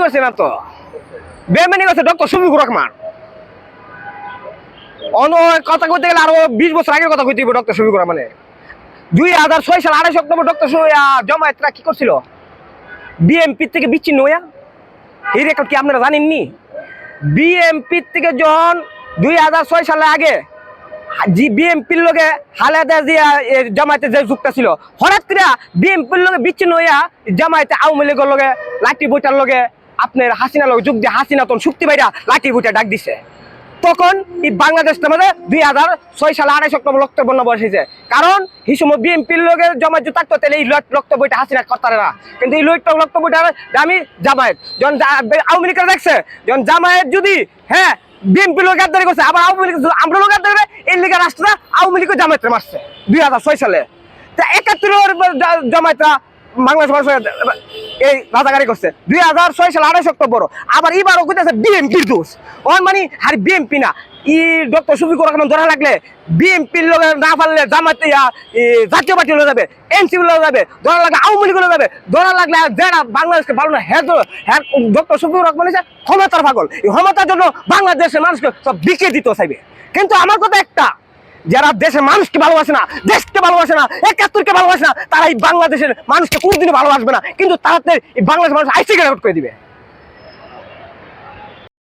করছে না তো, বেমানি করছে ডক্টর শফিকুর রহমান। অন্য কথা কইতে গেলে আরো 20 বছর আগের কথা কইতে হবে। ডক্টর শফিকুর রহমানে 2006 সাল 28 অক্টোবর ডক্টর জমায়েতরা কি করছিল, বিএমপি থেকে বিচ্ছিন্ন হইয়া। এই রেকর্ড কি আপনারা জানেননি? বিএমপি থেকে যখন 2006 সালে আগে বিএমপির লগে খালেদা জিয়া জামায়াতে যে যুক্ত ছিল, হঠাৎ করে বিএমপির লগে বিচ্ছিন্ন হইয়া জামায়াতে আওয়ামী লীগের লগে লাঠি বইটার লগে আপনার হাসিনার লগে যুগ দিয়ে হাসিনা তখন শক্তি বাইরা লাঠি বইটা ডাক দিছে। তখন এই বাংলাদেশটা মানে 2006 সালে 28 অক্টোবর রক্ত বন্য বসেছে। কারণ এই সময় বিএনপির লোকের জমায়েত থাকতো, তাহলে এই রক্ত বইটা হাসিনা করতে না। কিন্তু এই রক্ত বইটা আমি জামায়াত যখন আওয়ামী লীগের দেখছে, যখন জামায়াত যদি হ্যাঁ বিএনপি লোক গাদ্দারি করছে, আবার আওয়ামী লীগ আমরা লোক গাদ্দারি করে এই লীগের রাষ্ট্রটা আওয়ামী লীগের জামায়াতরে মারছে 2006 সালে। তা 71 জামায়াতরা বাংলাদেশ এই রাজাগারি করছে 2006 সালে 28 অক্টোবর। আবার এবারও কইতেছে বিএনপির দোষ। ওর মানে আর বিএনপি না, ই ডক্টর শফিকুর রহমান ধরা লাগলে বিএনপির লোক না পারলে জামাতে জাতীয় পার্টি হয়ে যাবে, এনসিপি হয়ে যাবে, ধরা লাগলে আওয়ামী লীগ হয়ে যাবে। ধরা লাগলে যারা বাংলাদেশকে ভালো না হ্যাঁ ডক্টর শফিকুর রহমান হচ্ছে ক্ষমতার পাগল। এই ক্ষমতার জন্য বাংলাদেশের মানুষকে সব বিকে দিতে চাইবে। কিন্তু আমার কথা একটা, যারা দেশের মানুষকে ভালোবাসে না, দেশকে ভালোবাসে না, 71কে ভালোবাসে না, তারা এই বাংলাদেশের মানুষকে কোনদিনও ভালোবাসবে না। কিন্তু তারা বাংলাদেশের মানুষ আইসি রেকর্ড করে দিবে।